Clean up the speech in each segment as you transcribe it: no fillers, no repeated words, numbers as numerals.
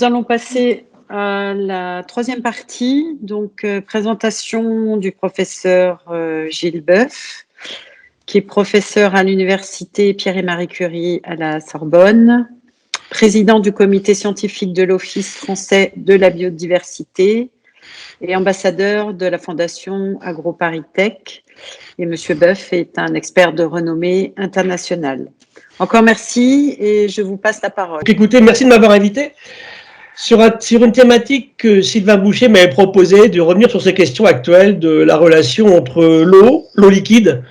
Nous allons passer à la troisième partie, donc présentation du professeur Gilles Boeuf, qui est professeur à l'université Pierre et Marie Curie à la Sorbonne, président du comité scientifique de l'Office français de la biodiversité et ambassadeur de la Fondation AgroParisTech. Et M. Boeuf est un expert de renommée internationale. Encore merci et je vous passe la parole. Écoutez, merci de m'avoir invité sur une thématique que Sylvain Boucher m'avait proposé de revenir sur ces questions actuelles de la relation entre l'eau liquide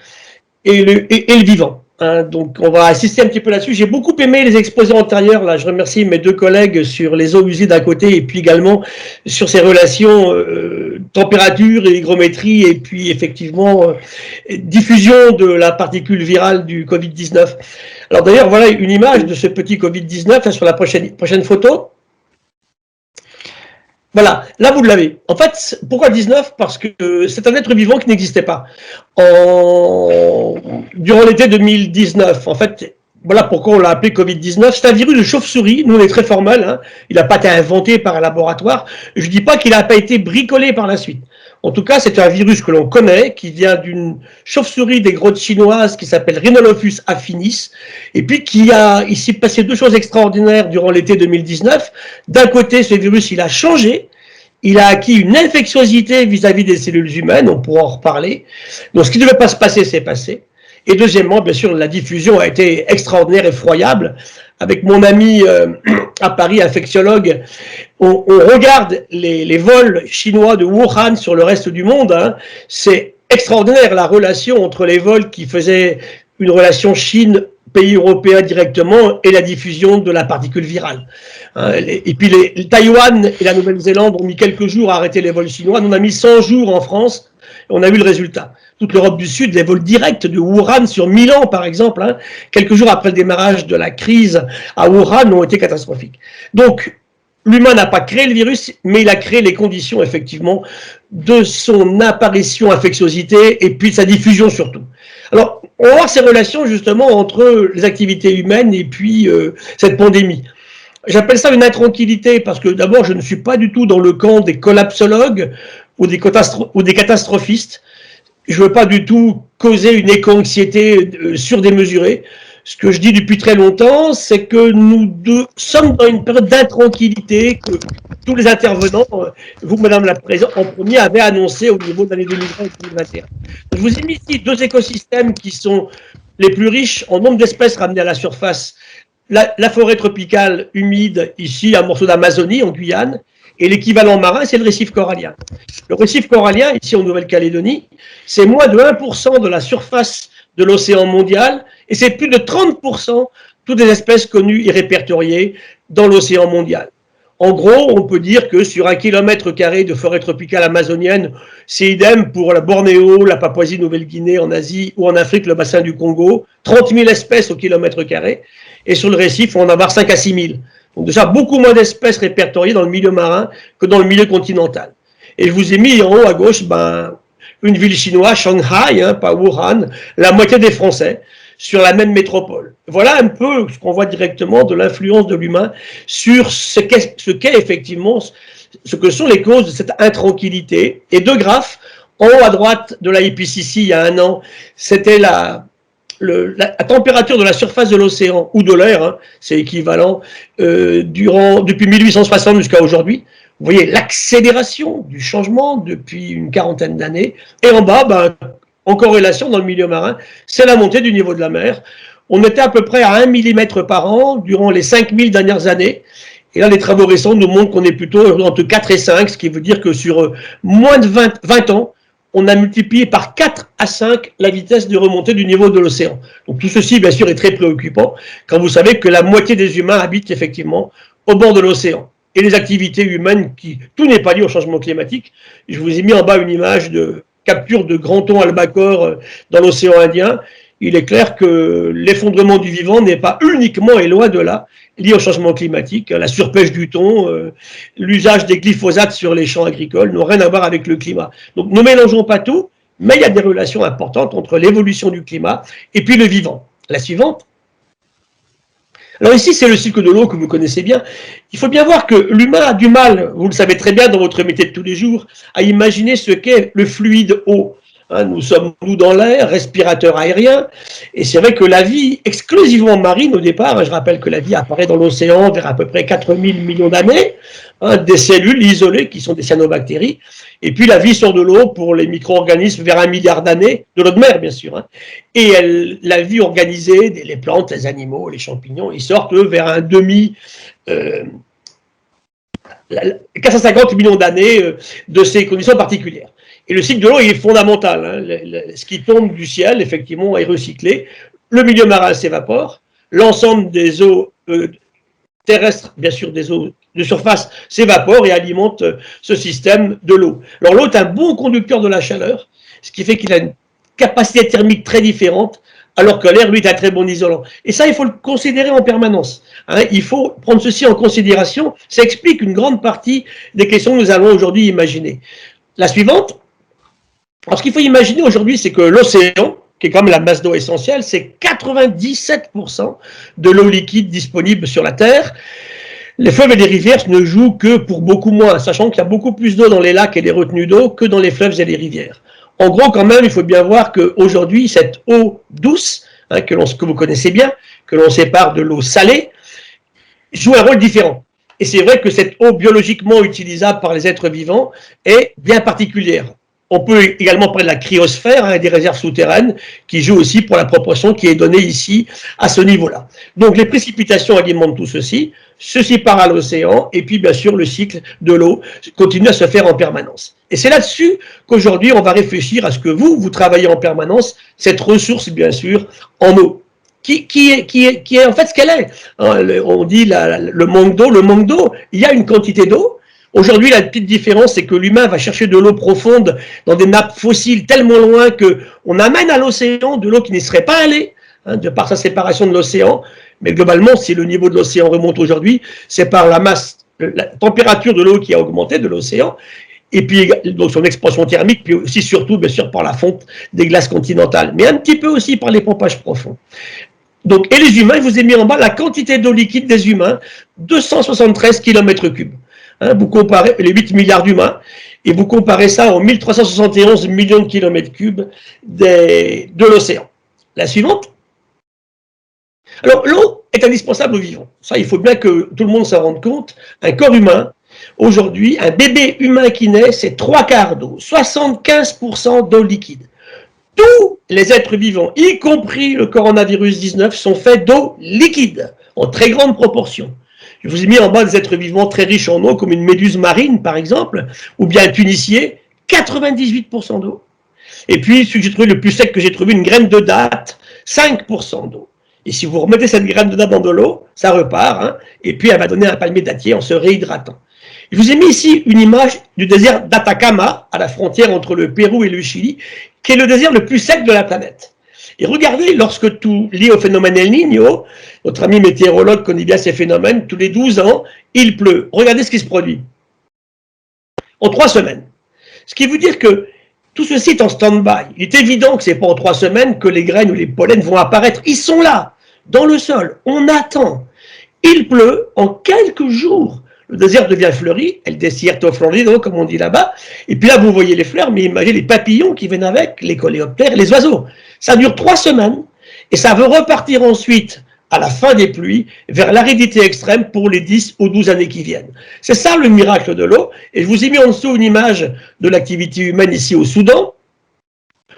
et le vivant. Hein, donc on va assister un petit peu là-dessus. J'ai beaucoup aimé les exposés antérieurs. Là, je remercie mes deux collègues sur les eaux usées d'un côté et puis également sur ces relations température et hygrométrie et puis effectivement diffusion de la particule virale du Covid-19. Alors d'ailleurs, voilà une image de ce petit Covid-19 sur la prochaine photo. Voilà, là vous l'avez. En fait, pourquoi 19? Parce que c'est un être vivant qui n'existait pas. Durant l'été 2019, en fait, voilà pourquoi on l'a appelé Covid-19. C'est un virus de chauve-souris, nous on est très formel, hein. Il n'a pas été inventé par un laboratoire. Je ne dis pas qu'il n'a pas été bricolé par la suite. En tout cas, c'est un virus que l'on connaît, qui vient d'une chauve-souris des grottes chinoises qui s'appelle Rhinolophus affinis, et puis il s'est passé deux choses extraordinaires durant l'été 2019. D'un côté, ce virus, il a changé, il a acquis une infectiosité vis-à-vis des cellules humaines, on pourra en reparler. Donc ce qui ne devait pas se passer, s'est passé. Et deuxièmement, bien sûr, la diffusion a été extraordinaire, effroyable. Avec mon ami à Paris, infectiologue, on regarde les vols chinois de Wuhan sur le reste du monde. Hein. C'est extraordinaire la relation entre les vols qui faisaient une relation Chine, pays européens directement, et la diffusion de la particule virale. Hein. Et puis Taïwan et la Nouvelle-Zélande ont mis quelques jours à arrêter les vols chinois. Nous, on a mis 100 jours en France, et on a vu le résultat. Toute l'Europe du Sud, les vols directs de Wuhan sur Milan, par exemple, hein, quelques jours après le démarrage de la crise à Wuhan, ont été catastrophiques. Donc, l'humain n'a pas créé le virus, mais il a créé les conditions, effectivement, de son apparition, infectiosité, et puis de sa diffusion surtout. Alors, on va voir ces relations, justement, entre les activités humaines et puis cette pandémie. J'appelle ça une intranquillité, parce que d'abord, je ne suis pas du tout dans le camp des collapsologues ou des catastrophistes. Je ne veux pas du tout causer une éco-anxiété surdémesurée. Ce que je dis depuis très longtemps, c'est que nous sommes dans une période d'intranquillité que tous les intervenants, vous, Madame la Présidente, en premier, avez annoncé au niveau de l'année 2020 et 2021. Je vous ai mis ici deux écosystèmes qui sont les plus riches en nombre d'espèces ramenées à la surface. La forêt tropicale humide, ici, un morceau d'Amazonie, en Guyane, et l'équivalent marin, c'est le récif corallien. Le récif corallien, ici en Nouvelle-Calédonie, c'est moins de 1% de la surface de l'océan mondial, et c'est plus de 30% toutes les espèces connues et répertoriées dans l'océan mondial. En gros, on peut dire que sur 1 km² de forêt tropicale amazonienne, c'est idem pour la Bornéo, la Papouasie-Nouvelle-Guinée en Asie ou en Afrique, le bassin du Congo, 30 000 espèces au km², et sur le récif, on va en avoir 5 à 6 000. Donc déjà, beaucoup moins d'espèces répertoriées dans le milieu marin que dans le milieu continental. Et je vous ai mis en haut à gauche une ville chinoise, Shanghai, hein, pas Wuhan, la moitié des Français, sur la même métropole. Voilà un peu ce qu'on voit directement de l'influence de l'humain sur ce qu'est effectivement, ce que sont les causes de cette intranquillité. Et deux graphes, en haut à droite de la IPCC, il y a un an, c'était la température de la surface de l'océan ou de l'air, hein, c'est équivalent, depuis 1860 jusqu'à aujourd'hui. Vous voyez l'accélération du changement depuis une quarantaine d'années. Et en bas, en corrélation dans le milieu marin, c'est la montée du niveau de la mer. On était à peu près à 1 mm par an durant les 5000 dernières années. Et là, les travaux récents nous montrent qu'on est plutôt entre 4 et 5, ce qui veut dire que sur moins de 20 ans, on a multiplié par 4 à 5 la vitesse de remontée du niveau de l'océan. Donc tout ceci, bien sûr, est très préoccupant quand vous savez que la moitié des humains habitent effectivement au bord de l'océan. Et les activités humaines, tout n'est pas lié au changement climatique. Je vous ai mis en bas une image de capture de grand thon albacore dans l'océan Indien. Il est clair que l'effondrement du vivant n'est pas uniquement, et loin de là, lié au changement climatique. La surpêche du thon, l'usage des glyphosates sur les champs agricoles n'ont rien à voir avec le climat. Donc ne mélangeons pas tout, mais il y a des relations importantes entre l'évolution du climat et puis le vivant. La suivante. Alors ici, c'est le cycle de l'eau que vous connaissez bien. Il faut bien voir que l'humain a du mal, vous le savez très bien dans votre métier de tous les jours, à imaginer ce qu'est le fluide eau. Hein, nous sommes, nous, dans l'air, respirateur aérien, et c'est vrai que la vie exclusivement marine au départ, hein, je rappelle que la vie apparaît dans l'océan vers à peu près 4000 millions d'années, hein, des cellules isolées qui sont des cyanobactéries, et puis la vie sort de l'eau pour les micro-organismes vers 1 milliard d'années, de l'eau de mer bien sûr, hein, et la vie organisée, les plantes, les animaux, les champignons, ils sortent eux vers un demi... 450 millions d'années de ces conditions particulières. Et le cycle de l'eau est fondamental. Hein. Ce qui tombe du ciel, effectivement, est recyclé. Le milieu marin s'évapore. L'ensemble des eaux terrestres, bien sûr, des eaux de surface, s'évapore et alimente ce système de l'eau. Alors l'eau est un bon conducteur de la chaleur, ce qui fait qu'il a une capacité thermique très différente, alors que l'air, lui, est un très bon isolant. Et ça, il faut le considérer en permanence. Hein. Il faut prendre ceci en considération. Ça explique une grande partie des questions que nous allons aujourd'hui imaginer. La suivante, alors ce qu'il faut imaginer aujourd'hui, c'est que l'océan, qui est quand même la masse d'eau essentielle, c'est 97% de l'eau liquide disponible sur la Terre. Les fleuves et les rivières ne jouent que pour beaucoup moins, sachant qu'il y a beaucoup plus d'eau dans les lacs et les retenues d'eau que dans les fleuves et les rivières. En gros, quand même, il faut bien voir qu'aujourd'hui, cette eau douce, hein, que vous connaissez bien, que l'on sépare de l'eau salée, joue un rôle différent. Et c'est vrai que cette eau biologiquement utilisable par les êtres vivants est bien particulière. On peut également parler de la cryosphère, hein, des réserves souterraines, qui jouent aussi pour la proportion qui est donnée ici, à ce niveau-là. Donc les précipitations alimentent tout ceci part à l'océan, et puis bien sûr le cycle de l'eau continue à se faire en permanence. Et c'est là-dessus qu'aujourd'hui on va réfléchir à ce que vous travaillez en permanence, cette ressource bien sûr en eau. Qui est en fait ce qu'elle est. Hein, on dit le manque d'eau, il y a une quantité d'eau. Aujourd'hui, la petite différence, c'est que l'humain va chercher de l'eau profonde dans des nappes fossiles tellement loin qu'on amène à l'océan de l'eau qui n'y serait pas allée, hein, de par sa séparation de l'océan. Mais globalement, si le niveau de l'océan remonte aujourd'hui, c'est par la température de l'eau qui a augmenté de l'océan, et puis donc son expansion thermique, puis aussi surtout, bien sûr, par la fonte des glaces continentales, mais un petit peu aussi par les pompages profonds. Donc, et les humains, je vous ai mis en bas la quantité d'eau liquide des humains, 273 km3. Hein, vous comparez les 8 milliards d'humains, et vous comparez ça aux 1371 millions de kilomètres cubes de l'océan. La suivante. Alors, l'eau est indispensable aux vivants. Ça, il faut bien que tout le monde s'en rende compte. Un corps humain, aujourd'hui, un bébé humain qui naît, c'est 3/4 d'eau, 75% d'eau liquide. Tous les êtres vivants, y compris le coronavirus 19, sont faits d'eau liquide, en très grande proportion. Je vous ai mis en bas des êtres vivants très riches en eau, comme une méduse marine, par exemple, ou bien un punicier, 98% d'eau. Et puis, celui que j'ai trouvé le plus sec que j'ai trouvé, une graine de date, 5% d'eau. Et si vous remettez cette graine de date dans de l'eau, ça repart, hein, et puis elle va donner un palmier dattier en se réhydratant. Je vous ai mis ici une image du désert d'Atacama, à la frontière entre le Pérou et le Chili, qui est le désert le plus sec de la planète. Et regardez, lorsque tout lié au phénomène El Niño, notre ami météorologue connaît bien ces phénomènes, tous les 12 ans, il pleut. Regardez ce qui se produit. En 3 semaines. Ce qui veut dire que tout ceci est en stand-by. Il est évident que ce n'est pas en 3 semaines que les graines ou les pollens vont apparaître. Ils sont là, dans le sol. On attend. Il pleut en quelques jours. Le désert devient fleuri, el desierto florido, comme on dit là-bas. Et puis là, vous voyez les fleurs, mais imaginez les papillons qui viennent avec, les coléoptères, les oiseaux. Ça dure 3 semaines, et ça veut repartir ensuite, à la fin des pluies, vers l'aridité extrême pour les 10 ou 12 années qui viennent. C'est ça le miracle de l'eau. Et je vous ai mis en dessous une image de l'activité humaine ici au Soudan.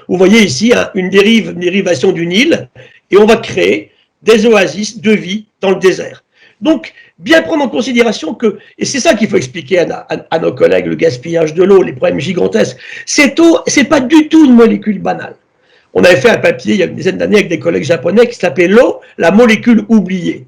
Vous voyez ici une dérivation d'une île, et on va créer des oasis de vie dans le désert. Donc, bien prendre en considération que, et c'est ça qu'il faut expliquer à nos collègues, le gaspillage de l'eau, les problèmes gigantesques, cette eau, c'est pas du tout une molécule banale. On avait fait un papier il y a une dizaine d'années avec des collègues japonais qui s'appelait l'eau, la molécule oubliée.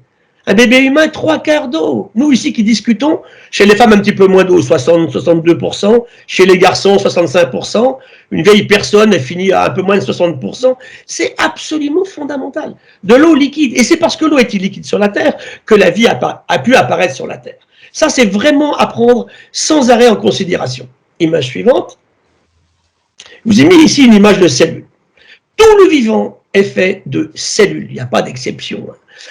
Un bébé humain, 3/4 d'eau. Nous, ici, qui discutons, chez les femmes, un petit peu moins d'eau, 60-62%, chez les garçons, 65%, une vieille personne, elle finit à un peu moins de 60%. C'est absolument fondamental. De l'eau liquide. Et c'est parce que l'eau est illiquide sur la Terre que la vie a pu apparaître sur la Terre. Ça, c'est vraiment à prendre sans arrêt en considération. Image suivante. Je vous ai mis ici une image de cellule. Tout le vivant est fait de cellules. Il n'y a pas d'exception.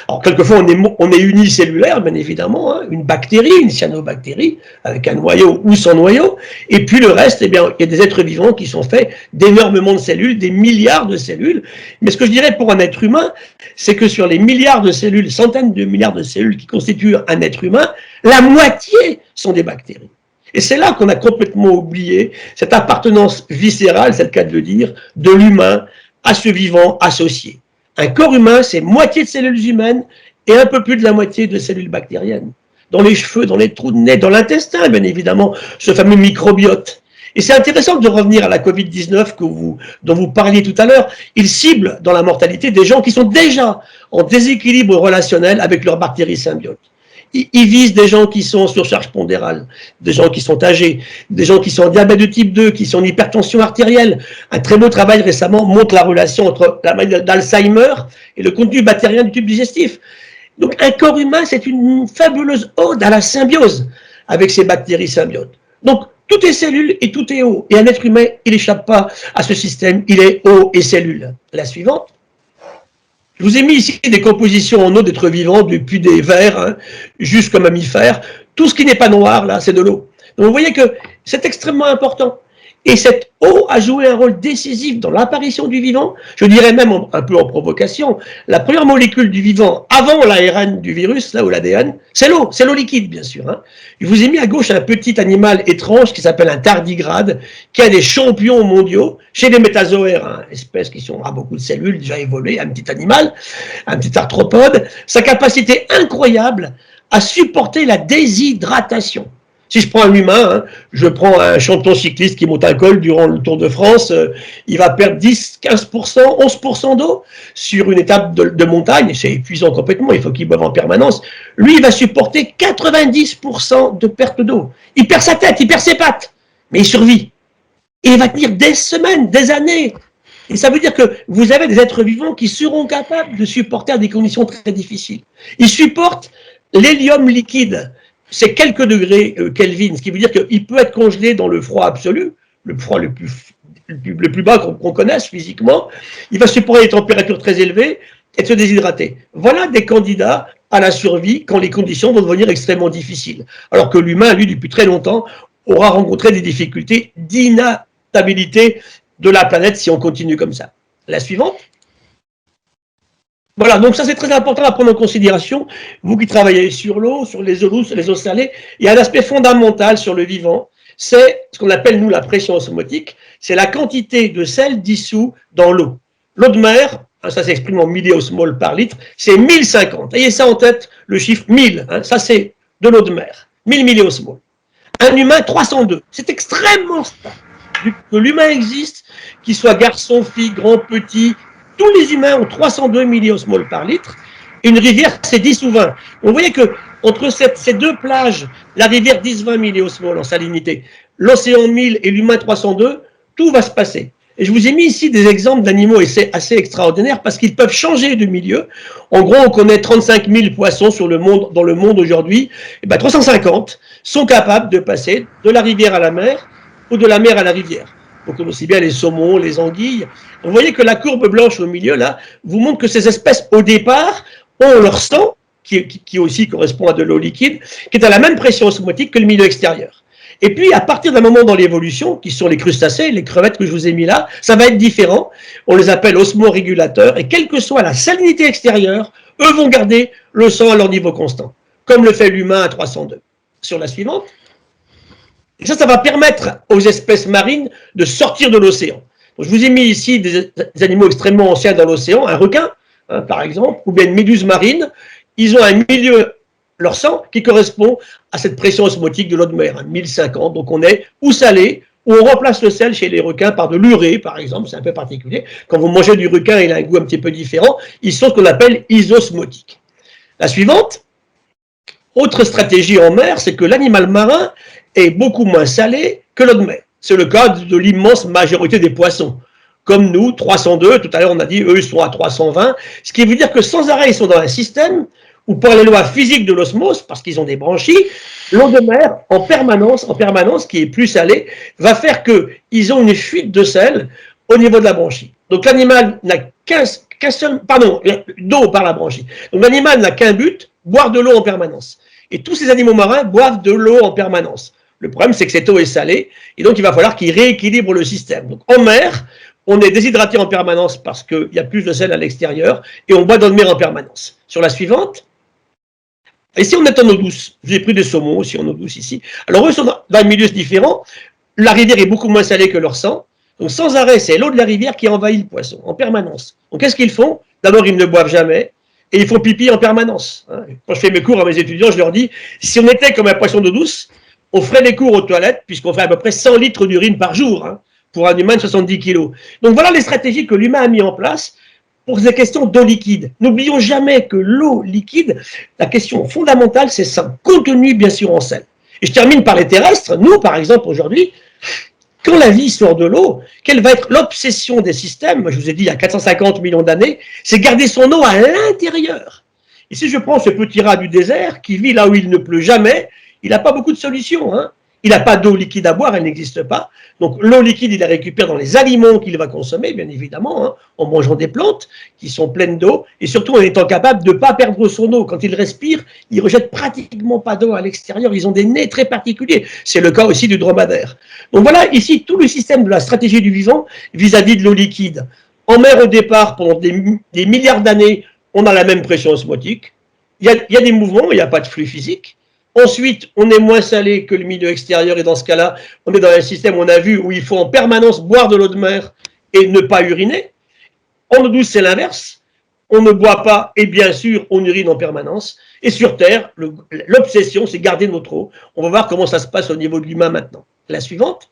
Alors, quelquefois, on est unicellulaire, bien évidemment, hein, une bactérie, une cyanobactérie, avec un noyau ou sans noyau, et puis le reste, eh bien, il y a des êtres vivants qui sont faits d'énormément de cellules, des milliards de cellules. Mais ce que je dirais pour un être humain, c'est que sur les milliards de cellules, centaines de milliards de cellules qui constituent un être humain, la moitié sont des bactéries. Et c'est là qu'on a complètement oublié cette appartenance viscérale, c'est le cas de le dire, de l'humain à ce vivant associé. Un corps humain, c'est moitié de cellules humaines et un peu plus de la moitié de cellules bactériennes. Dans les cheveux, dans les trous de nez, dans l'intestin, bien évidemment, ce fameux microbiote. Et c'est intéressant de revenir à la Covid-19 dont vous parliez tout à l'heure. Il cible dans la mortalité des gens qui sont déjà en déséquilibre relationnel avec leurs bactéries symbiotes. Ils visent des gens qui sont en surcharge pondérale, des gens qui sont âgés, des gens qui sont en diabète de type 2, qui sont en hypertension artérielle. Un très beau travail récemment montre la relation entre la maladie d'Alzheimer et le contenu bactérien du tube digestif. Donc un corps humain, c'est une fabuleuse ode à la symbiose avec ces bactéries symbiotes. Donc tout est cellule et tout est eau. Et un être humain, il n'échappe pas à ce système, il est eau et cellule. La suivante. Je vous ai mis ici des compositions en eau d'êtres vivants, depuis des vers hein, jusqu'aux mammifères. Tout ce qui n'est pas noir, là, c'est de l'eau. Donc vous voyez que c'est extrêmement important. Et cette eau a joué un rôle décisif dans l'apparition du vivant. Je dirais même un peu en provocation, la première molécule du vivant avant l'ARN du virus, là, ou l'ADN, c'est l'eau liquide, bien sûr. Hein. Je vous ai mis à gauche un petit animal étrange qui s'appelle un tardigrade, qui a des champions mondiaux chez les métazoaires, hein, espèces qui sont à beaucoup de cellules, déjà évoluées, un petit animal, un petit arthropode. Sa capacité incroyable à supporter la déshydratation. Si je prends un humain, hein, je prends un champion cycliste qui monte un col durant le Tour de France, il va perdre 10, 15%, 11% d'eau sur une étape de montagne, c'est épuisant complètement, il faut qu'il boive en permanence. Lui, il va supporter 90% de perte d'eau. Il perd sa tête, il perd ses pattes, mais il survit. Et il va tenir des semaines, des années. Et ça veut dire que vous avez des êtres vivants qui seront capables de supporter à des conditions très difficiles. Ils supportent l'hélium liquide. C'est quelques degrés Kelvin, ce qui veut dire qu'il peut être congelé dans le froid absolu, le froid le plus bas qu'on connaisse physiquement. Il va supporter des températures très élevées et se déshydrater. Voilà des candidats à la survie quand les conditions vont devenir extrêmement difficiles. Alors que l'humain, lui, depuis très longtemps, aura rencontré des difficultés d'inhabitabilité de la planète si on continue comme ça. La suivante. Voilà, donc ça c'est très important à prendre en considération. Vous qui travaillez sur l'eau, sur les eaux douces, les eaux salées, il y a un aspect fondamental sur le vivant, c'est ce qu'on appelle nous la pression osmotique, c'est la quantité de sel dissous dans l'eau. L'eau de mer, hein, ça s'exprime en milliosmoles par litre, c'est 1050. Ayez ça en tête, le chiffre 1000, hein, ça c'est de l'eau de mer, 1000 milliosmoles. Un humain, 302. C'est extrêmement stable. Que l'humain existe, qu'il soit garçon, fille, grand, petit, tous les humains ont 302 milliosmoles par litre. Une rivière, c'est 10 ou 20. Vous voyez que entre ces deux plages, la rivière 10-20 milliosmoles en salinité, l'océan 1000 et l'humain 302, tout va se passer. Et je vous ai mis ici des exemples d'animaux et c'est assez extraordinaire parce qu'ils peuvent changer de milieu. En gros, on connaît 35 000 poissons dans le monde aujourd'hui. Et ben 350 sont capables de passer de la rivière à la mer ou de la mer à la rivière. Donc aussi bien les saumons, les anguilles. Vous voyez que la courbe blanche au milieu, là, vous montre que ces espèces, au départ, ont leur sang, qui aussi correspond à de l'eau liquide, qui est à la même pression osmotique que le milieu extérieur. Et puis, à partir d'un moment dans l'évolution, qui sont les crustacés, les crevettes que je vous ai mis là, ça va être différent. On les appelle osmorégulateurs, et quelle que soit la salinité extérieure, eux vont garder le sang à leur niveau constant, comme le fait l'humain à 302. Sur la suivante. Et ça va permettre aux espèces marines de sortir de l'océan. Je vous ai mis ici des animaux extrêmement anciens dans l'océan, un requin, hein, par exemple, ou bien une méduse marine. Ils ont un milieu, leur sang, qui correspond à cette pression osmotique de l'eau de mer, hein, 1050. Donc on est ou salé, ou on remplace le sel chez les requins par de l'urée, par exemple, c'est un peu particulier. Quand vous mangez du requin, il a un goût un petit peu différent. Ils sont ce qu'on appelle isosmotiques. La suivante, autre stratégie en mer, c'est que l'animal marin est beaucoup moins salé que l'eau de mer. C'est le cas de l'immense majorité des poissons. Comme nous, 302, tout à l'heure on a dit, eux ils sont à 320, ce qui veut dire que sans arrêt ils sont dans un système où par les lois physiques de l'osmose, parce qu'ils ont des branchies, l'eau de mer en permanence, qui est plus salée, va faire qu'ils ont une fuite de sel au niveau de la branchie. Donc l'animal n'a d'eau par la branchie. Donc l'animal n'a qu'un but, boire de l'eau en permanence. Et tous ces animaux marins boivent de l'eau en permanence. Le problème, c'est que cette eau est salée, et donc il va falloir qu'il rééquilibre le système. Donc en mer, on est déshydraté en permanence parce qu'il y a plus de sel à l'extérieur, et on boit dans le mer en permanence. Sur la suivante, et si on est en eau douce, j'ai pris des saumons aussi en eau douce ici, alors eux sont dans un milieu différent, la rivière est beaucoup moins salée que leur sang, donc sans arrêt, c'est l'eau de la rivière qui envahit le poisson, en permanence. Donc qu'est-ce qu'ils font? D'abord, ils ne boivent jamais, et ils font pipi en permanence. Quand je fais mes cours à mes étudiants, je leur dis, si on était comme un poisson d'eau douce, on ferait les cours aux toilettes, puisqu'on ferait à peu près 100 litres d'urine par jour, pour un humain de 70 kilos. Donc voilà les stratégies que l'humain a mis en place pour ces questions d'eau liquide. N'oublions jamais que l'eau liquide, la question fondamentale, c'est ça, contenu bien sûr en sel. Et je termine par les terrestres. Nous, par exemple, aujourd'hui, quand la vie sort de l'eau, quelle va être l'obsession des systèmes? Je vous ai dit, il y a 450 millions d'années, c'est garder son eau à l'intérieur. Et si je prends ce petit rat du désert, qui vit là où il ne pleut jamais, il n'a pas beaucoup de solutions. Il n'a pas d'eau liquide à boire, elle n'existe pas. Donc l'eau liquide, il la récupère dans les aliments qu'il va consommer, bien évidemment, en mangeant des plantes qui sont pleines d'eau, et surtout en étant capable de ne pas perdre son eau. Quand il respire, il ne rejette pratiquement pas d'eau à l'extérieur, ils ont des nez très particuliers. C'est le cas aussi du dromadaire. Donc voilà, ici, tout le système de la stratégie du vivant vis-à-vis de l'eau liquide. En mer, au départ, pendant des milliards d'années, on a la même pression osmotique. Il y a des mouvements, il n'y a pas de flux physique. Ensuite, on est moins salé que le milieu extérieur et dans ce cas-là, on est dans un système, on a vu, où il faut en permanence boire de l'eau de mer et ne pas uriner. En eau douce, c'est l'inverse. On ne boit pas et bien sûr, on urine en permanence. Et sur Terre, l'obsession, c'est garder notre eau. On va voir comment ça se passe au niveau de l'humain maintenant. La suivante.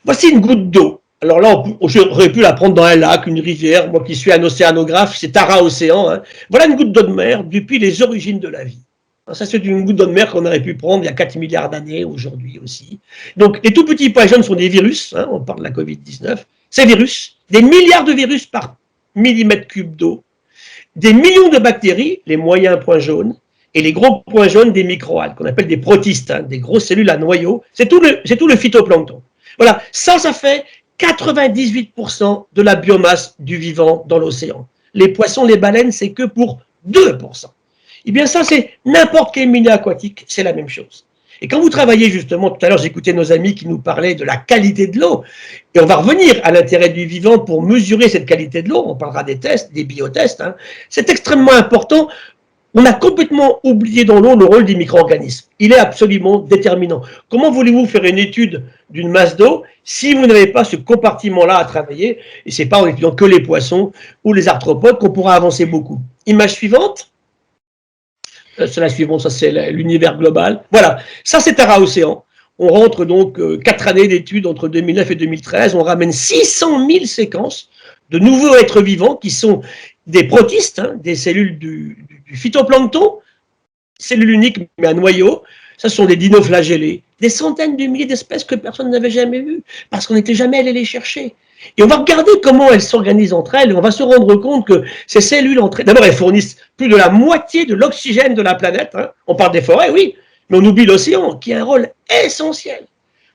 Voici une goutte d'eau. Alors là, j'aurais pu la prendre dans un lac, une rivière. Moi qui suis un océanographe, c'est Tara Océan. Voilà une goutte d'eau de mer depuis les origines de la vie. Ça, c'est une goutte d'eau de mer qu'on aurait pu prendre il y a 4 milliards d'années, aujourd'hui aussi. Donc, les tout petits pois jaunes sont des virus, on parle de la Covid-19. Ces virus, des milliards de virus par millimètre cube d'eau, des millions de bactéries, les moyens points jaunes, et les gros points jaunes des microalgues, qu'on appelle des protistes, des grosses cellules à noyaux. C'est tout le phytoplancton. Voilà, ça fait 98% de la biomasse du vivant dans l'océan. Les poissons, les baleines, c'est que pour 2%. Eh bien ça, c'est n'importe quel milieu aquatique, c'est la même chose. Et quand vous travaillez justement, tout à l'heure j'écoutais nos amis qui nous parlaient de la qualité de l'eau, et on va revenir à l'intérêt du vivant pour mesurer cette qualité de l'eau, on parlera des tests, des biotests, c'est extrêmement important. On a complètement oublié dans l'eau le rôle des micro-organismes. Il est absolument déterminant. Comment voulez-vous faire une étude d'une masse d'eau si vous n'avez pas ce compartiment-là à travailler? Et ce n'est pas en étudiant que les poissons ou les arthropodes qu'on pourra avancer beaucoup. Image suivante. C'est la suivante, ça c'est l'univers global. Voilà, ça c'est Tara Océan. On rentre donc 4 années d'études entre 2009 et 2013. On ramène 600 000 séquences de nouveaux êtres vivants qui sont des protistes, des cellules du phytoplancton, cellules uniques mais à noyau. Ça sont des dinoflagellés, des centaines de milliers d'espèces que personne n'avait jamais vues parce qu'on n'était jamais allé les chercher. Et on va regarder comment elles s'organisent entre elles et on va se rendre compte que ces cellules entre elles, d'abord elles fournissent plus de la moitié de l'oxygène de la planète. On parle des forêts, oui, mais on oublie l'océan qui a un rôle essentiel.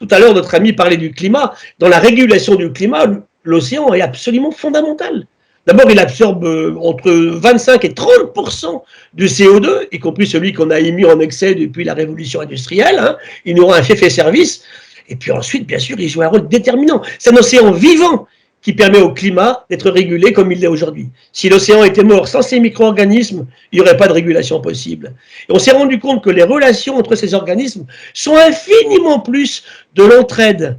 Tout à l'heure, notre ami parlait du climat. Dans la régulation du climat, l'océan est absolument fondamental. D'abord, il absorbe entre 25 et 30% du CO2, y compris celui qu'on a émis en excès depuis la révolution industrielle. Il nous rend un fait service. Et puis ensuite, bien sûr, il joue un rôle déterminant. C'est un océan vivant qui permet au climat d'être régulé comme il l'est aujourd'hui. Si l'océan était mort sans ces micro-organismes, il n'y aurait pas de régulation possible. Et on s'est rendu compte que les relations entre ces organismes sont infiniment plus de l'entraide,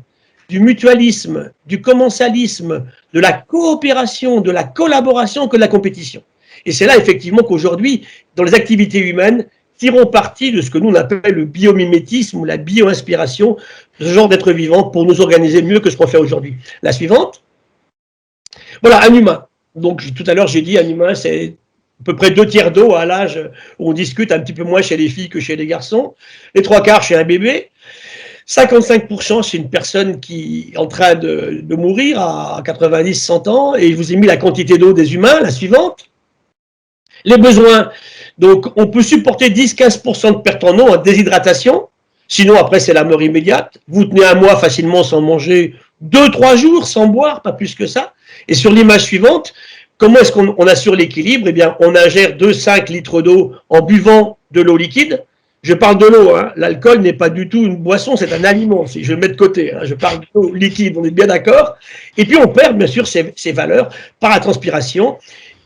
du mutualisme, du commensalisme, de la coopération, de la collaboration que de la compétition. Et c'est là effectivement qu'aujourd'hui, dans les activités humaines, tirons parti de ce que nous on appelle le biomimétisme ou la bio-inspiration, ce genre d'être vivant pour nous organiser mieux que ce qu'on fait aujourd'hui. La suivante. Voilà, un humain. Donc tout à l'heure j'ai dit un humain c'est à peu près 2/3 d'eau à l'âge où on discute un petit peu moins chez les filles que chez les garçons. Les 3/4 chez un bébé. 55% chez une personne qui est en train de mourir à 90-100 ans. Et je vous ai mis la quantité d'eau des humains. La suivante. Les besoins. Donc, on peut supporter 10-15% de perte en eau, en déshydratation. Sinon, après, c'est la mort immédiate. Vous tenez un mois facilement sans manger, 2-3 jours sans boire, pas plus que ça. Et sur l'image suivante, comment est-ce qu'on assure l'équilibre? Eh bien, on ingère 2-5 litres d'eau en buvant de l'eau liquide. Je parle de l'eau, hein. L'alcool n'est pas du tout une boisson, c'est un aliment, si je le mets de côté. Hein. Je parle de l'eau liquide, on est bien d'accord. Et puis on perd bien sûr ces valeurs par la transpiration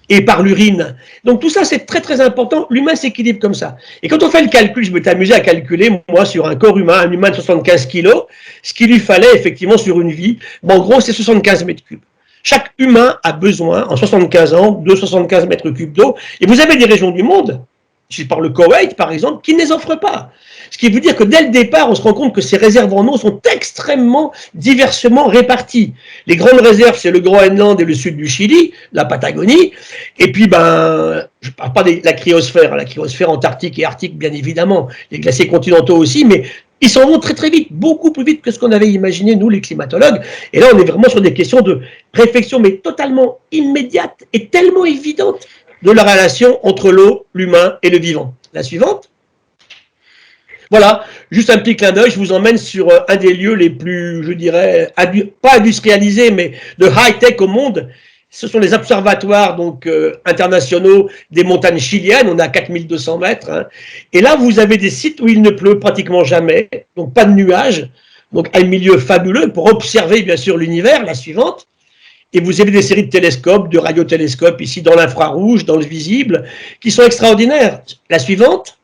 et par l'urine. Donc tout ça, c'est très très important. L'humain s'équilibre comme ça. Et quand on fait le calcul, je me suis amusé à calculer, moi, sur un corps humain, un humain de 75 kilos, ce qu'il lui fallait effectivement sur une vie, bon, en gros, c'est 75 mètres cubes. Chaque humain a besoin, en 75 ans, de 75 mètres cubes d'eau. Et vous avez des régions du monde, je parle le Koweït par exemple, qui ne les offrent pas. Ce qui veut dire que dès le départ, on se rend compte que ces réserves en eau sont extrêmement diversement réparties. Les grandes réserves, c'est le Groenland et le sud du Chili, la Patagonie. Et puis, ben, je ne parle pas de la cryosphère antarctique et arctique, bien évidemment, les glaciers continentaux aussi, mais ils s'en vont très très vite, beaucoup plus vite que ce qu'on avait imaginé, nous, les climatologues. Et là, on est vraiment sur des questions de réflexion, mais totalement immédiates et tellement évidentes de la relation entre l'eau, l'humain et le vivant. La suivante. Voilà, juste un petit clin d'œil, je vous emmène sur un des lieux les plus, je dirais, pas industrialisés, mais de high-tech au monde. Ce sont les observatoires donc, internationaux des montagnes chiliennes, on est à 4200 mètres. Hein. Et là, vous avez des sites où il ne pleut pratiquement jamais, donc pas de nuages, donc un milieu fabuleux pour observer bien sûr l'univers, la suivante. Et vous avez des séries de télescopes, de radiotélescopes ici dans l'infrarouge, dans le visible, qui sont extraordinaires. La suivante.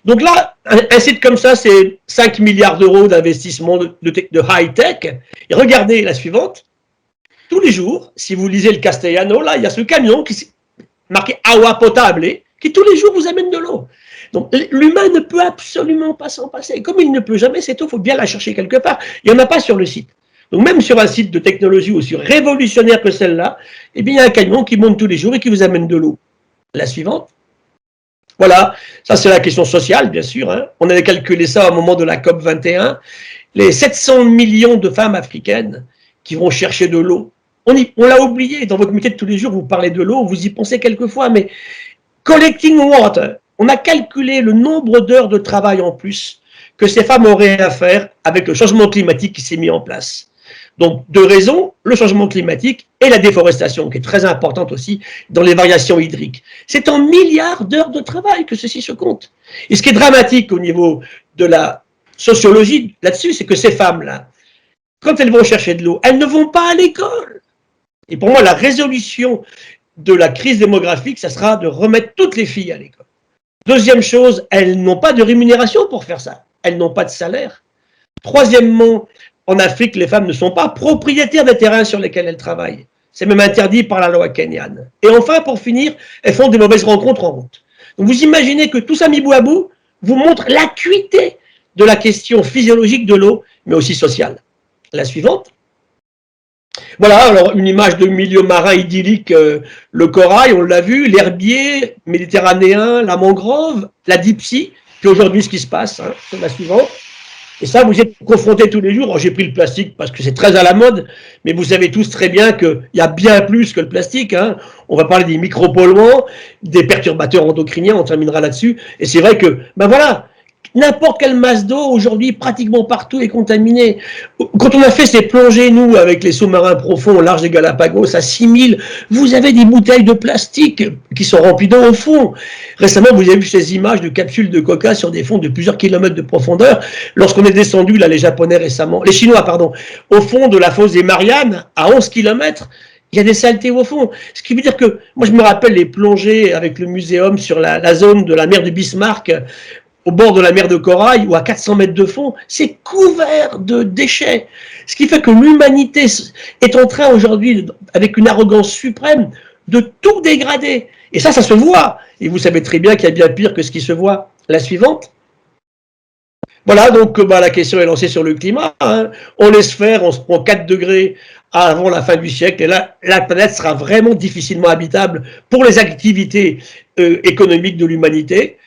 Donc là, un site comme ça, c'est 5 milliards d'euros d'investissement de high-tech. Et regardez la suivante. Tous les jours, si vous lisez le Castellano, là, il y a ce camion qui est marqué agua potable, qui tous les jours vous amène de l'eau. Donc l'humain ne peut absolument pas s'en passer. Comme il ne peut jamais cette eau, il faut bien la chercher quelque part. Il n'y en a pas sur le site. Donc même sur un site de technologie aussi révolutionnaire que celle-là, eh bien, il y a un camion qui monte tous les jours et qui vous amène de l'eau. La suivante. Voilà, ça c'est la question sociale, bien sûr. Hein. On avait calculé ça au moment de la COP 21. Les 700 millions de femmes africaines qui vont chercher de l'eau. On l'a oublié, dans votre métier de tous les jours, vous parlez de l'eau, vous y pensez quelquefois, mais collecting water, on a calculé le nombre d'heures de travail en plus que ces femmes auraient à faire avec le changement climatique qui s'est mis en place. Donc, deux raisons, le changement climatique et la déforestation, qui est très importante aussi dans les variations hydriques. C'est en milliards d'heures de travail que ceci se compte. Et ce qui est dramatique au niveau de la sociologie là-dessus, c'est que ces femmes-là, quand elles vont chercher de l'eau, elles ne vont pas à l'école. Et pour moi, la résolution de la crise démographique, ça sera de remettre toutes les filles à l'école. Deuxième chose, elles n'ont pas de rémunération pour faire ça. Elles n'ont pas de salaire. Troisièmement, en Afrique, les femmes ne sont pas propriétaires des terrains sur lesquels elles travaillent. C'est même interdit par la loi kenyane. Et enfin, pour finir, elles font des mauvaises rencontres en route. Donc vous imaginez que tout ça mis bout à bout vous montre l'acuité de la question physiologique de l'eau, mais aussi sociale. La suivante. Voilà, alors une image de milieu marin idyllique, le corail, on l'a vu, l'herbier méditerranéen, la mangrove, la dipsy, puis aujourd'hui ce qui se passe, hein, c'est la suivante. Et ça, vous êtes confrontés tous les jours. J'ai pris le plastique parce que c'est très à la mode, mais vous savez tous très bien qu'il y a bien plus que le plastique. Hein. On va parler des micropolluants, des perturbateurs endocriniens, on terminera là-dessus. Et c'est vrai que, ben voilà, n'importe quelle masse d'eau, aujourd'hui, pratiquement partout est contaminée. Quand on a fait ces plongées, nous, avec les sous-marins profonds au large des Galapagos, à 6000, vous avez des bouteilles de plastique qui sont remplies d'eau au fond. Récemment, vous avez vu ces images de capsules de coca sur des fonds de plusieurs kilomètres de profondeur. Lorsqu'on est descendu, là, les Japonais récemment, les Chinois, pardon, au fond de la fosse des Mariannes, à 11 kilomètres, il y a des saletés au fond. Ce qui veut dire que, moi, je me rappelle les plongées avec le muséum sur la zone de la mer de Bismarck, au bord de la mer de Corail ou à 400 mètres de fond, c'est couvert de déchets. Ce qui fait que l'humanité est en train aujourd'hui, avec une arrogance suprême, de tout dégrader. Et ça se voit. Et vous savez très bien qu'il y a bien pire que ce qui se voit. La suivante. Voilà, donc la question est lancée sur le climat. Hein. On laisse faire, on se prend 4 degrés avant la fin du siècle. Et là, la planète sera vraiment difficilement habitable pour les activités économiques de l'humanité.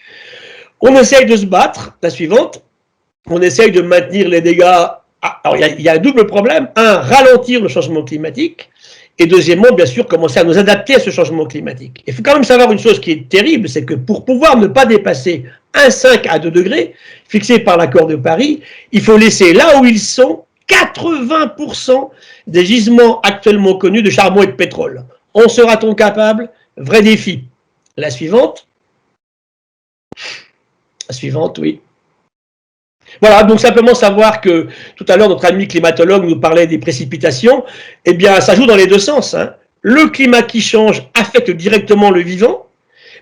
On essaye de se battre, la suivante, on essaye de maintenir les dégâts. Alors, il y a un double problème. Un, ralentir le changement climatique. Et deuxièmement, bien sûr, commencer à nous adapter à ce changement climatique. Il faut quand même savoir une chose qui est terrible, c'est que pour pouvoir ne pas dépasser 1,5 à 2 degrés, fixé par l'accord de Paris, il faut laisser là où ils sont 80% des gisements actuellement connus de charbon et de pétrole. En sera-t-on capable? Vrai défi. La suivante. La suivante, oui. Voilà, donc simplement savoir que tout à l'heure, notre ami climatologue nous parlait des précipitations. Eh bien, ça joue dans les deux sens, hein. Le climat qui change affecte directement le vivant,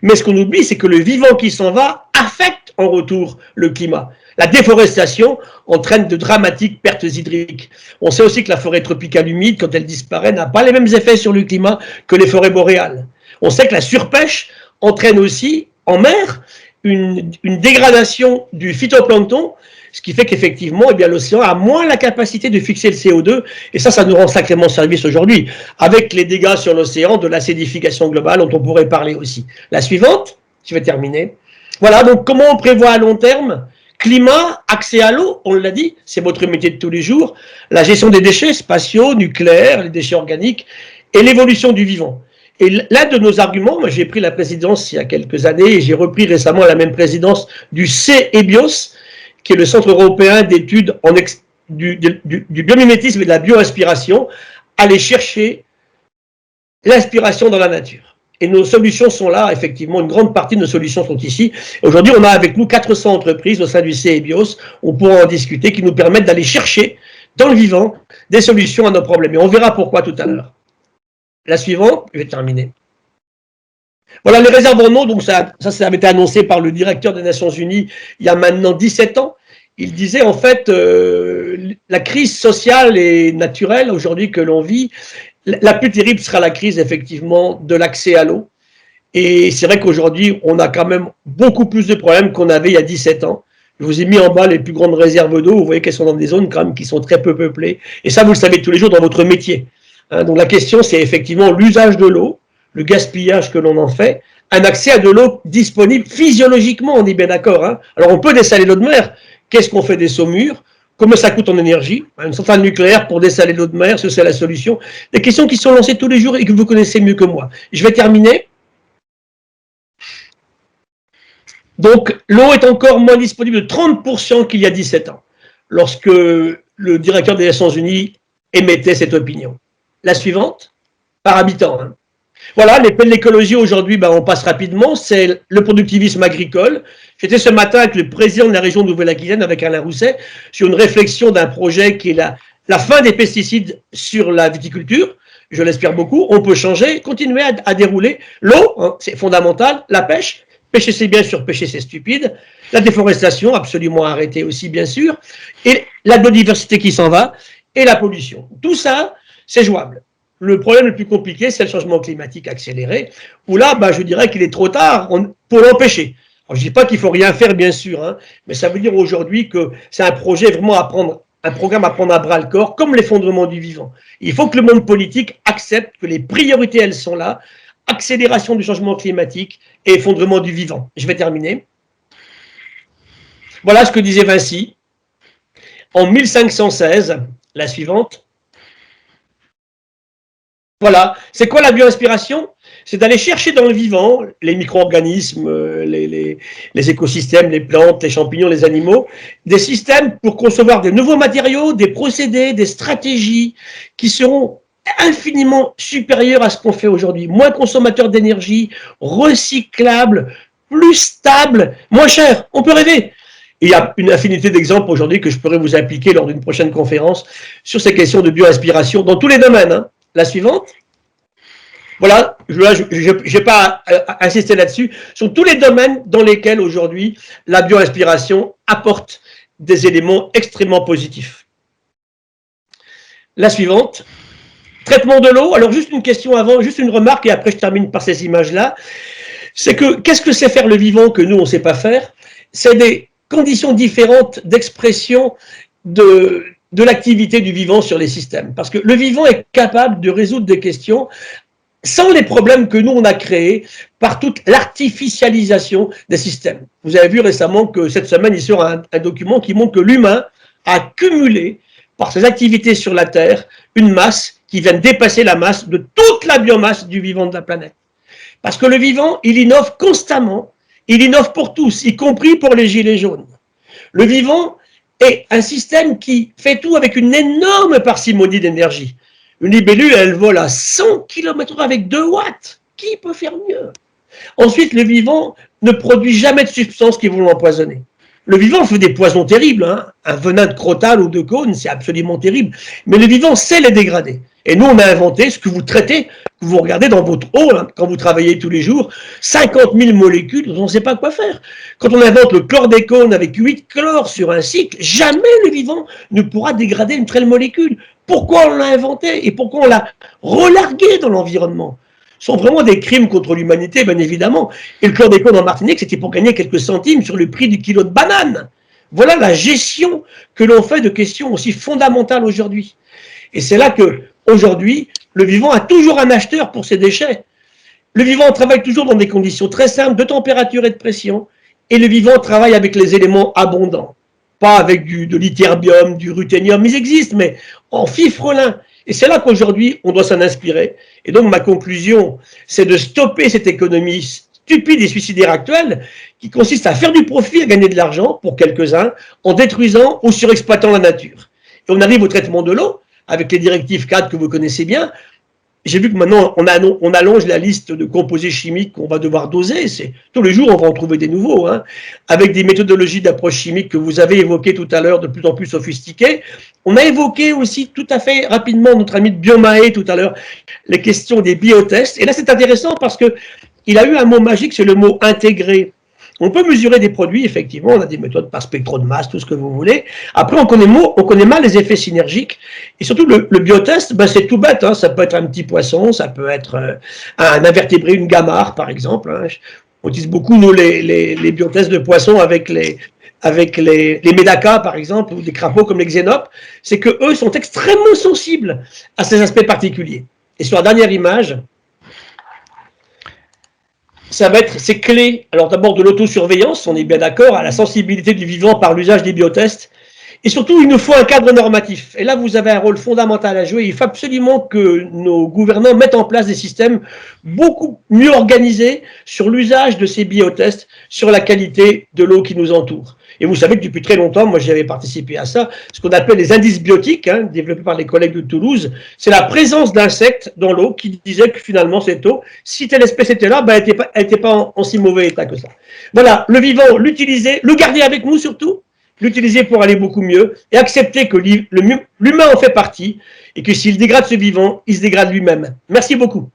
mais ce qu'on oublie, c'est que le vivant qui s'en va affecte en retour le climat. La déforestation entraîne de dramatiques pertes hydriques. On sait aussi que la forêt tropicale humide, quand elle disparaît, n'a pas les mêmes effets sur le climat que les forêts boréales. On sait que la surpêche entraîne aussi en mer une dégradation du phytoplancton, ce qui fait qu'effectivement, eh bien, l'océan a moins la capacité de fixer le CO2, et ça nous rend sacrément service aujourd'hui, avec les dégâts sur l'océan de l'acidification globale dont on pourrait parler aussi. La suivante, je vais terminer. Voilà, donc comment on prévoit à long terme? Climat, accès à l'eau, on l'a dit, c'est votre métier de tous les jours, la gestion des déchets spatiaux, nucléaires, les déchets organiques, et l'évolution du vivant. Et l'un de nos arguments, moi j'ai pris la présidence il y a quelques années, et j'ai repris récemment la même présidence du CEBIOS, qui est le Centre européen d'études du biomimétisme et de la bioinspiration, aller chercher l'inspiration dans la nature. Et nos solutions sont là, effectivement, une grande partie de nos solutions sont ici. Aujourd'hui, on a avec nous 400 entreprises au sein du CEBIOS, on pourra en discuter, qui nous permettent d'aller chercher dans le vivant des solutions à nos problèmes. Et on verra pourquoi tout à l'heure. La suivante, je vais terminer. Voilà les réserves en eau, donc ça avait été annoncé par le directeur des Nations Unies il y a maintenant 17 ans. Il disait en fait, la crise sociale et naturelle aujourd'hui que l'on vit, la plus terrible sera la crise effectivement de l'accès à l'eau. Et c'est vrai qu'aujourd'hui, on a quand même beaucoup plus de problèmes qu'on avait il y a 17 ans. Je vous ai mis en bas les plus grandes réserves d'eau, vous voyez qu'elles sont dans des zones quand même qui sont très peu peuplées. Et ça, vous le savez tous les jours dans votre métier. Hein, donc la question, c'est effectivement l'usage de l'eau, le gaspillage que l'on en fait, un accès à de l'eau disponible physiologiquement, on est bien d'accord. Hein. Alors on peut dessaler l'eau de mer. Qu'est-ce qu'on fait des saumures? Comment ça coûte en énergie? Une centrale nucléaire pour dessaler l'eau de mer, c'est la solution. Des questions qui sont lancées tous les jours et que vous connaissez mieux que moi. Je vais terminer. Donc l'eau est encore moins disponible de 30% qu'il y a 17 ans, lorsque le directeur des Nations Unies émettait cette opinion. La suivante, par habitant. Hein. Voilà, les peines de l'écologie aujourd'hui, on passe rapidement, c'est le productivisme agricole. J'étais ce matin avec le président de la région de Nouvelle-Aquitaine, avec Alain Rousset, sur une réflexion d'un projet qui est la fin des pesticides sur la viticulture. Je l'espère beaucoup. On peut changer, continuer à dérouler. L'eau, hein, c'est fondamental. La pêche, pêcher c'est bien sûr, pêcher c'est stupide. La déforestation, absolument arrêtée aussi bien sûr. Et la biodiversité qui s'en va. Et la pollution. Tout ça, c'est jouable. Le problème le plus compliqué, c'est le changement climatique accéléré, où là, je dirais qu'il est trop tard pour l'empêcher. Je ne dis pas qu'il ne faut rien faire, bien sûr, hein, mais ça veut dire aujourd'hui que c'est un projet vraiment un programme à prendre à bras le corps, comme l'effondrement du vivant. Il faut que le monde politique accepte que les priorités, elles sont là, accélération du changement climatique et effondrement du vivant. Je vais terminer. Voilà ce que disait Vinci. En 1516, la suivante. Voilà, c'est quoi la bioinspiration? C'est d'aller chercher dans le vivant, les micro-organismes, les écosystèmes, les plantes, les champignons, les animaux, des systèmes pour concevoir de nouveaux matériaux, des procédés, des stratégies qui seront infiniment supérieurs à ce qu'on fait aujourd'hui. Moins consommateurs d'énergie, recyclables, plus stables, moins cher. On peut rêver. Et il y a une infinité d'exemples aujourd'hui que je pourrais vous appliquer lors d'une prochaine conférence sur ces questions de bioinspiration dans tous les domaines. Hein. La suivante. Voilà, je n'ai pas insisté là-dessus. Ce sont tous les domaines dans lesquels aujourd'hui la bioinspiration apporte des éléments extrêmement positifs. La suivante. Traitement de l'eau. Alors juste une question avant, juste une remarque et après je termine par ces images-là. C'est que qu'est-ce que c'est faire le vivant que nous on ne sait pas faire? C'est des conditions différentes d'expression de l'activité du vivant sur les systèmes. Parce que le vivant est capable de résoudre des questions sans les problèmes que nous, on a créés par toute l'artificialisation des systèmes. Vous avez vu récemment que cette semaine, il sort un document qui montre que l'humain a cumulé, par ses activités sur la Terre, une masse qui vient dépasser la masse de toute la biomasse du vivant de la planète. Parce que le vivant, il innove constamment, il innove pour tous, y compris pour les gilets jaunes. Le vivant, et un système qui fait tout avec une énorme parcimonie d'énergie. Une libellule, elle vole à 100 km/h avec 2 watts. Qui peut faire mieux? Ensuite, le vivant ne produit jamais de substances qui vont l'empoisonner. Le vivant fait des poisons terribles, hein. Un venin de crotale ou de cône, c'est absolument terrible. Mais le vivant sait les dégrader. Et nous, on a inventé ce que vous traitez, que vous regardez dans votre eau, hein, quand vous travaillez tous les jours, 50 000 molécules dont on ne sait pas quoi faire. Quand on invente le chlordécone avec 8 chlores sur un cycle, jamais le vivant ne pourra dégrader une telle molécule. Pourquoi on l'a inventé et pourquoi on l'a relargué dans l'environnement? Ce sont vraiment des crimes contre l'humanité, bien évidemment. Et le chlordécone en Martinique, c'était pour gagner quelques centimes sur le prix du kilo de banane. Voilà la gestion que l'on fait de questions aussi fondamentales aujourd'hui. Et c'est là que, aujourd'hui, le vivant a toujours un acheteur pour ses déchets. Le vivant travaille toujours dans des conditions très simples de température et de pression. Et le vivant travaille avec les éléments abondants. Pas avec de l'ytterbium, du ruthénium, ils existent, mais en fifrelin. Et c'est là qu'aujourd'hui, on doit s'en inspirer. Et donc, ma conclusion, c'est de stopper cette économie stupide et suicidaire actuelle qui consiste à faire du profit, à gagner de l'argent pour quelques-uns, en détruisant ou surexploitant la nature. Et on arrive au traitement de l'eau, avec les directives cadres que vous connaissez bien. J'ai vu que maintenant, on allonge la liste de composés chimiques qu'on va devoir doser. Tous les jours, on va en trouver des nouveaux, hein, avec des méthodologies d'approche chimique que vous avez évoquées tout à l'heure, de plus en plus sophistiquées. On a évoqué aussi tout à fait rapidement, notre ami de Biomae tout à l'heure, les questions des biotests. Et là, c'est intéressant parce qu'il a eu un mot magique, c'est le mot intégré. On peut mesurer des produits, effectivement, on a des méthodes par spectro de masse, tout ce que vous voulez. Après, on connaît mal les effets synergiques. Et surtout, le biotest, ben, c'est tout bête, hein. Ça peut être un petit poisson, ça peut être un invertébré, une gamarre, par exemple, hein. On utilise beaucoup, nous, les biotests de poissons avec les médacas, par exemple, ou des crapauds comme les xénopes. C'est qu'eux sont extrêmement sensibles à ces aspects particuliers. Et sur la dernière image, ça va être ces clés. Alors d'abord de l'autosurveillance, on est bien d'accord, à la sensibilité du vivant par l'usage des biotests. Et surtout, il nous faut un cadre normatif. Et là, vous avez un rôle fondamental à jouer. Il faut absolument que nos gouvernants mettent en place des systèmes beaucoup mieux organisés sur l'usage de ces biotests, sur la qualité de l'eau qui nous entoure. Et vous savez que depuis très longtemps, moi j'avais participé à ça, ce qu'on appelle les indices biotiques, hein, développés par les collègues de Toulouse, c'est la présence d'insectes dans l'eau qui disait que finalement cette eau, si telle espèce était là, ben, elle n'était pas en si mauvais état que ça. Voilà, le vivant, l'utiliser, le garder avec nous surtout, l'utiliser pour aller beaucoup mieux, et accepter que l'humain en fait partie, et que s'il dégrade ce vivant, il se dégrade lui-même. Merci beaucoup.